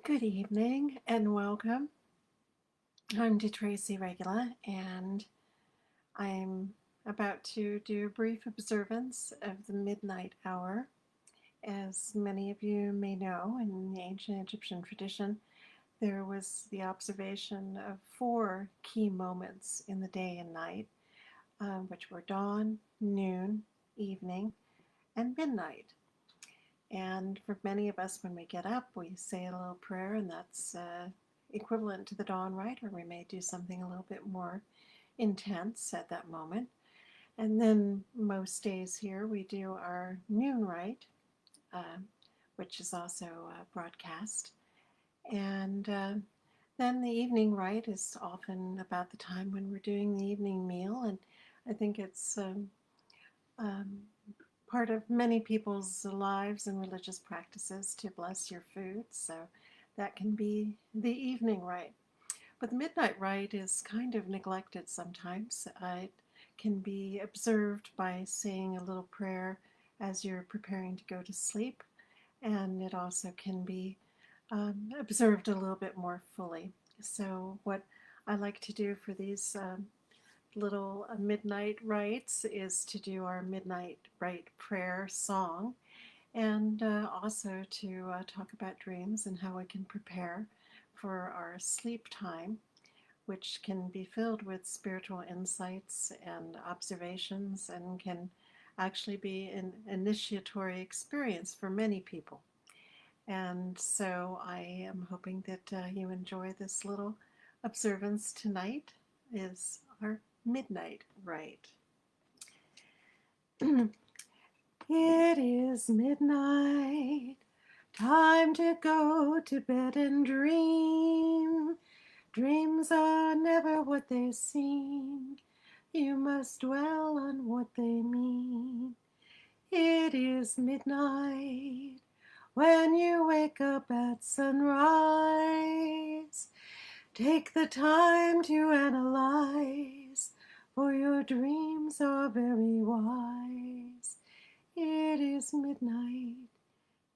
Good evening and welcome. I'm DeTracy Regula, and I'm about to do a brief observance of the midnight hour. As many of you may know, in the ancient Egyptian tradition, there was the observation of four key moments in the day and night, which were dawn, noon, evening, and midnight. And for many of us, when we get up, we say a little prayer, and that's equivalent to the dawn rite, or we may do something a little bit more intense at that moment. And then most days here, we do our noon rite, uh, which is also broadcast. And then the evening rite is often about the time when we're doing the evening meal, and I think it's um, part of many people's lives and religious practices to bless your food, so that can be the evening rite. But the midnight rite is kind of neglected sometimes. It can be observed by saying a little prayer as you're preparing to go to sleep, and it also can be observed a little bit more fully. So what I like to do for these little midnight rites is to do our midnight rite prayer song, and also to talk about dreams and how we can prepare for our sleep time, which can be filled with spiritual insights and observations and can actually be an initiatory experience for many people. And so I am hoping that you enjoy this little observance tonight. Is our midnight rite. It is midnight, time to go to bed and dream. Dreams are never what they seem. You must dwell on what they mean. It is midnight when you wake up at sunrise. Take the time to analyze, for your dreams are very wise. It is midnight,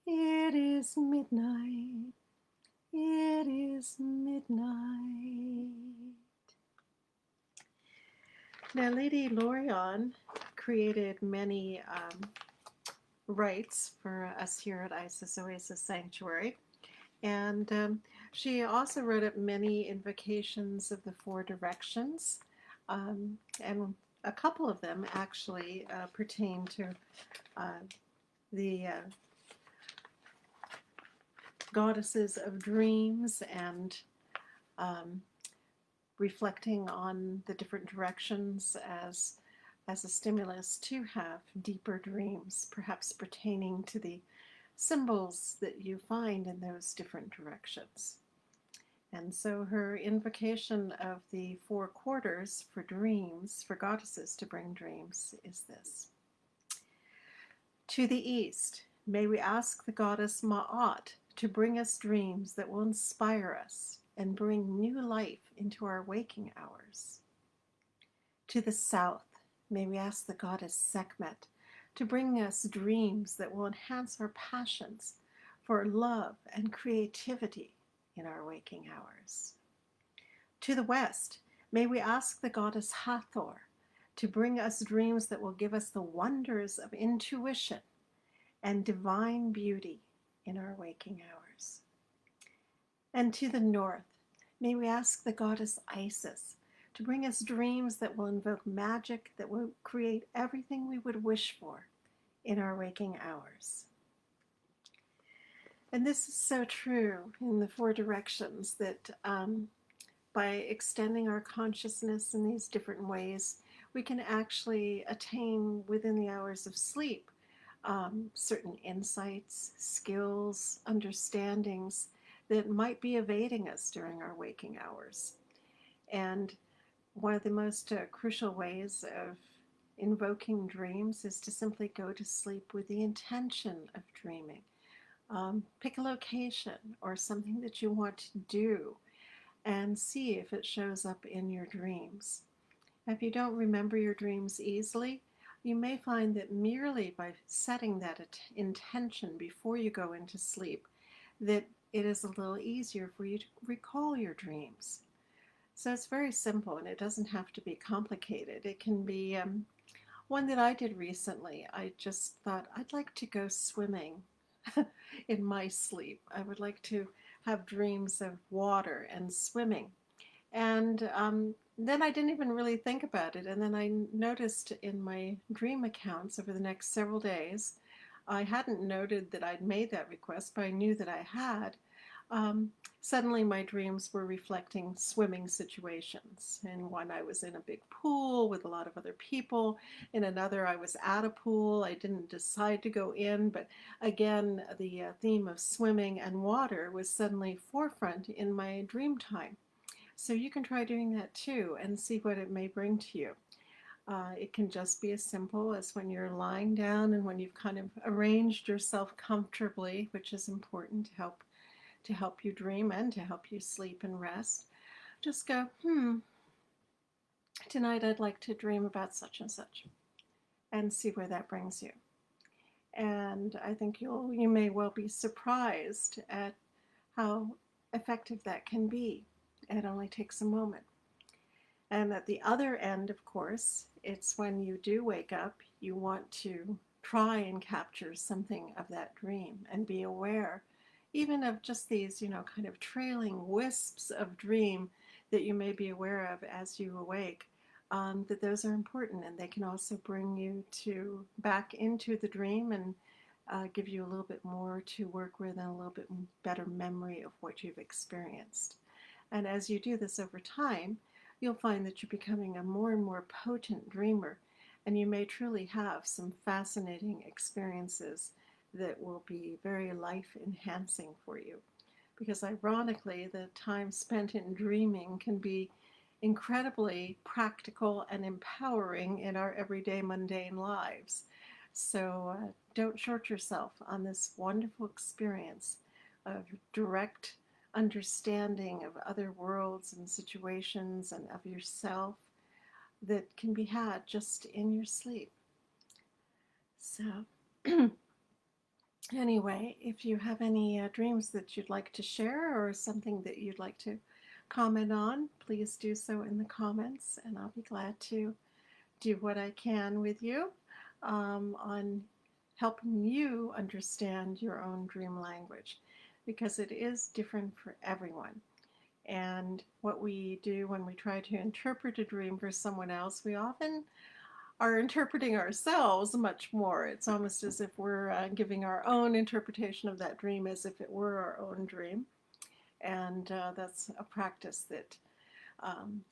it is midnight, it is midnight. Now, Lady Lorien created many rites for us here at Isis Oasis Sanctuary, and she also wrote up many invocations of the four directions, and a couple of them actually pertain to the goddesses of dreams and reflecting on the different directions as a stimulus to have deeper dreams, perhaps pertaining to the symbols that you find in those different directions. And so her invocation of the four quarters for dreams, for goddesses to bring dreams, is this. To the east, may we ask the goddess Ma'at to bring us dreams that will inspire us and bring new life into our waking hours. To the south, may we ask the goddess Sekhmet to bring us dreams that will enhance our passions for love and creativity in our waking hours. To the west, may we ask the goddess Hathor to bring us dreams that will give us the wonders of intuition and divine beauty in our waking hours. And to the north, may we ask the goddess Isis to bring us dreams that will invoke magic that will create everything we would wish for in our waking hours. And this is so true in the four directions that by extending our consciousness in these different ways, we can actually attain within the hours of sleep certain insights, skills, understandings that might be evading us during our waking hours. And one of the most crucial ways of invoking dreams is to simply go to sleep with the intention of dreaming. Pick a location or something that you want to do and see if it shows up in your dreams. If you don't remember your dreams easily, you may find that merely by setting that intention before you go into sleep, that it is a little easier for you to recall your dreams. So it's very simple and it doesn't have to be complicated. It can be one that I did recently. I just thought I'd like to go swimming in my sleep. I would like to have dreams of water and swimming. And then I didn't even really think about it. And then I noticed in my dream accounts over the next several days, I hadn't noted that I'd made that request, but I knew that I had. Um, Suddenly my dreams were reflecting swimming situations. In one, I was in a big pool with a lot of other people. In another, I was at a pool. I didn't decide to go in, but again, the theme of swimming and water was suddenly forefront in my dream time. So you can try doing that too and see what it may bring to you. It can just be as simple as when you're lying down and when you've kind of arranged yourself comfortably, which is important to help you dream and to help you sleep and rest. Just go, tonight I'd like to dream about such and such, and see where that brings you. And I think you may well be surprised at how effective that can be. It only takes a moment. And at the other end, of course, it's when you do wake up, you want to try and capture something of that dream and be aware, even of just these, kind of trailing wisps of dream that you may be aware of as you awake. That those are important, and they can also bring you to back into the dream and give you a little bit more to work with and a little bit better memory of what you've experienced. And as you do this over time, you'll find that you're becoming a more and more potent dreamer, and you may truly have some fascinating experiences that will be very life enhancing for you. Because ironically, the time spent in dreaming can be incredibly practical and empowering in our everyday mundane lives. So don't short yourself on this wonderful experience of direct understanding of other worlds and situations and of yourself that can be had just in your sleep. So, anyway, if you have any dreams that you'd like to share or something that you'd like to comment on, please do so in the comments, and I'll be glad to do what I can with you on helping you understand your own dream language, because it is different for everyone. And what we do when we try to interpret a dream for someone else, we often are interpreting ourselves much more. It's almost as if we're giving our own interpretation of that dream as if it were our own dream. And that's a practice that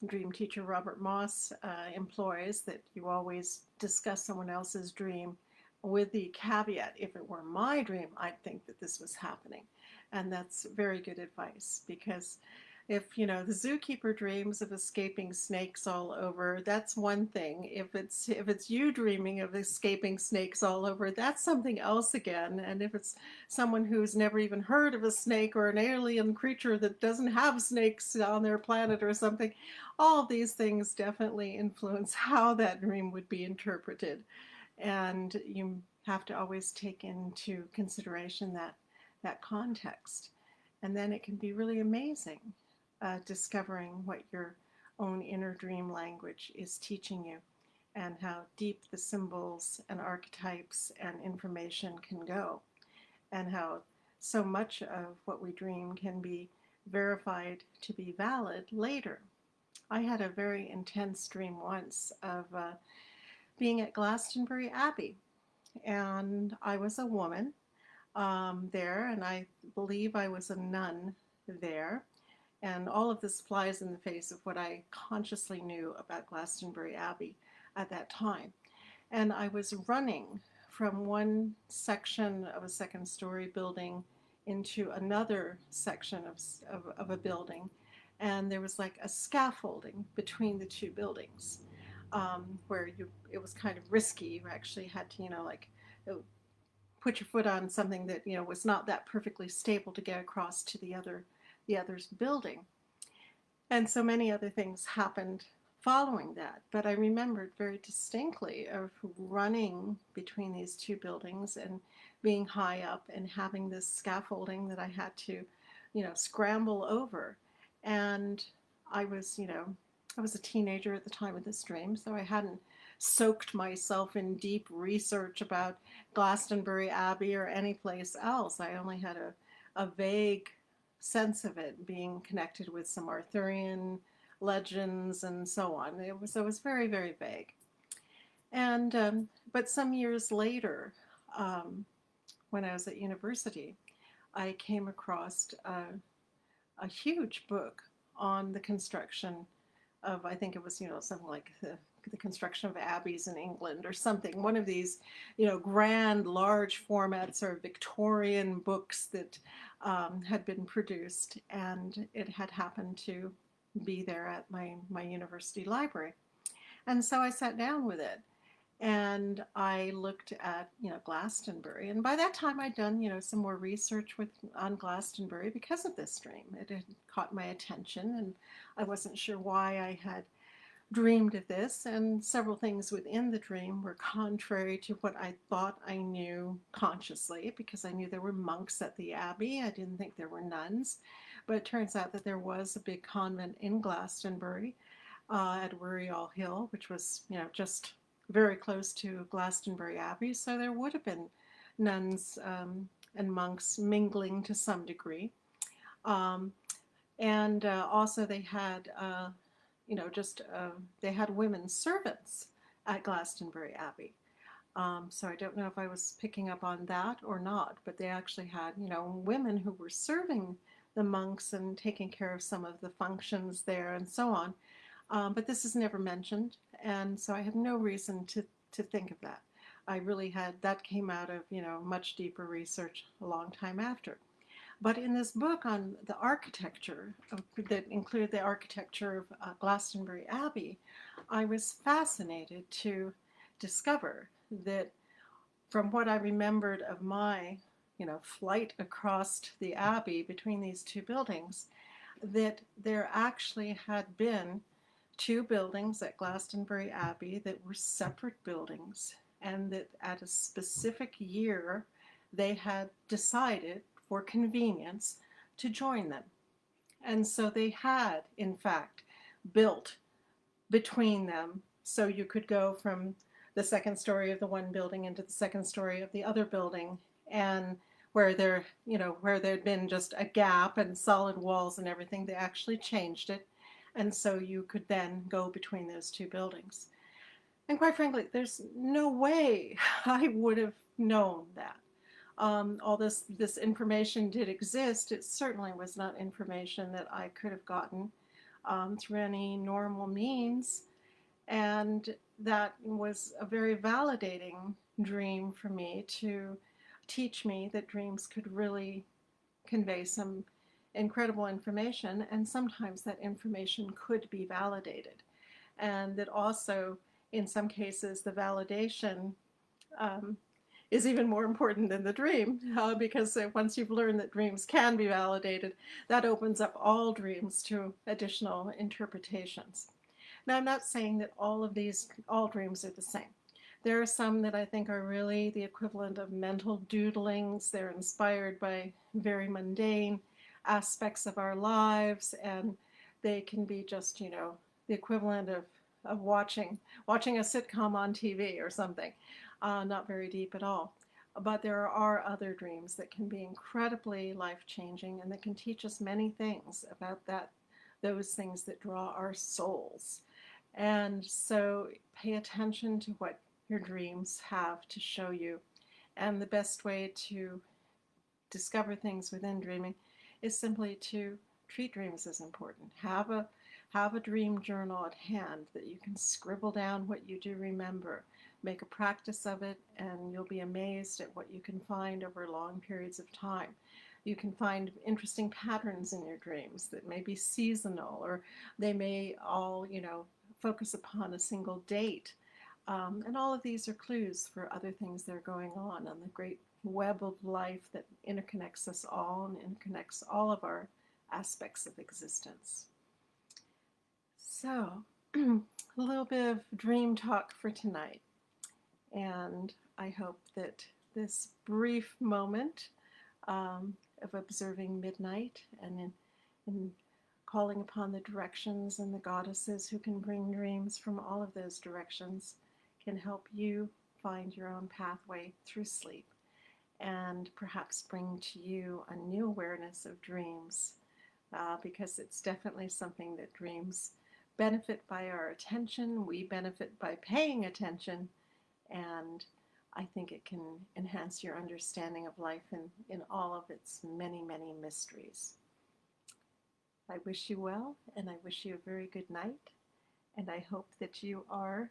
dream teacher Robert Moss employs, that you always discuss someone else's dream with the caveat, if it were my dream, I'd think that this was happening. And that's very good advice, because if the zookeeper dreams of escaping snakes all over, that's one thing. If it's you dreaming of escaping snakes all over, that's something else again. And if it's someone who's never even heard of a snake, or an alien creature that doesn't have snakes on their planet or something, all of these things definitely influence how that dream would be interpreted. And you have to always take into consideration that context. And then it can be really amazing discovering what your own inner dream language is teaching you, and how deep the symbols and archetypes and information can go, and how so much of what we dream can be verified to be valid later. I had a very intense dream once of being at Glastonbury Abbey, and I was a woman there, and I believe I was a nun there. And all of this flies in the face of what I consciously knew about Glastonbury Abbey at that time. And I was running from one section of a second-story building into another section of a building. And there was like a scaffolding between the two buildings, where it was kind of risky. You actually had to, put your foot on something that, was not that perfectly stable to get across to the other's building. And so many other things happened following that. But I remembered very distinctly of running between these two buildings and being high up and having this scaffolding that I had to scramble over. And I was, I was a teenager at the time of this dream, so I hadn't soaked myself in deep research about Glastonbury Abbey or any place else. I only had a vague sense of it being connected with some Arthurian legends and so on. It was very, very vague. And but some years later, um, when I was at university, I came across a huge book on the construction of, I think it was, something like the construction of abbeys in England or something. One of these, grand, large formats or Victorian books that had been produced, and it had happened to be there at my university library. And so I sat down with it and I looked at Glastonbury, and by that time I'd done some more research on Glastonbury because of this dream. It had caught my attention, and I wasn't sure why I had dreamed of this, and several things within the dream were contrary to what I thought I knew consciously, because I knew there were monks at the abbey. I didn't think there were nuns, but it turns out that there was a big convent in Glastonbury, at Wiriall Hill, which was just very close to Glastonbury Abbey, so there would have been nuns and monks mingling to some degree. Um, and also they had, just they had women servants at Glastonbury Abbey. So I don't know if I was picking up on that or not, but they actually had, women who were serving the monks and taking care of some of the functions there and so on. But this is never mentioned, and so I have no reason to think of that. I really had, that came out of, much deeper research a long time after. But in this book on the architecture, that included the architecture of Glastonbury Abbey, I was fascinated to discover that from what I remembered of my, flight across the Abbey between these two buildings, that there actually had been two buildings at Glastonbury Abbey that were separate buildings, and that at a specific year they had decided, for convenience, to join them. And so they had, in fact, built between them so you could go from the second story of the one building into the second story of the other building, and where there'd been just a gap and solid walls and everything, they actually changed it, and so you could then go between those two buildings. And quite frankly, there's no way I would have known that. All this information did exist. It certainly was not information that I could have gotten through any normal means. And that was a very validating dream for me, to teach me that dreams could really convey some incredible information, and sometimes that information could be validated. And that also, in some cases, the validation um, is even more important than the dream, because once you've learned that dreams can be validated, that opens up all dreams to additional interpretations. Now, I'm not saying that all dreams are the same. There are some that I think are really the equivalent of mental doodlings. They're inspired by very mundane aspects of our lives, and they can be just, the equivalent of watching a sitcom on TV or something, not very deep at all. But there are other dreams that can be incredibly life-changing, and that can teach us many things about those things that draw our souls. And so pay attention to what your dreams have to show you. And the best way to discover things within dreaming is simply to treat dreams as important. Have a dream journal at hand that you can scribble down what you do remember. Make a practice of it, and you'll be amazed at what you can find over long periods of time. You can find interesting patterns in your dreams that may be seasonal, or they may all, focus upon a single date. And all of these are clues for other things that are going on the great web of life that interconnects us all and interconnects all of our aspects of existence. So, a little bit of dream talk for tonight. And I hope that this brief moment of observing midnight and in calling upon the directions and the goddesses who can bring dreams from all of those directions can help you find your own pathway through sleep and perhaps bring to you a new awareness of dreams, because it's definitely something that dreams benefit by our attention. We benefit by paying attention, and I think it can enhance your understanding of life in all of its many, many mysteries. I wish you well, and I wish you a very good night, and I hope that you are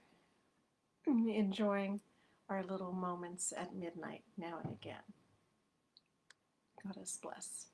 enjoying our little moments at midnight now and again. God us bless.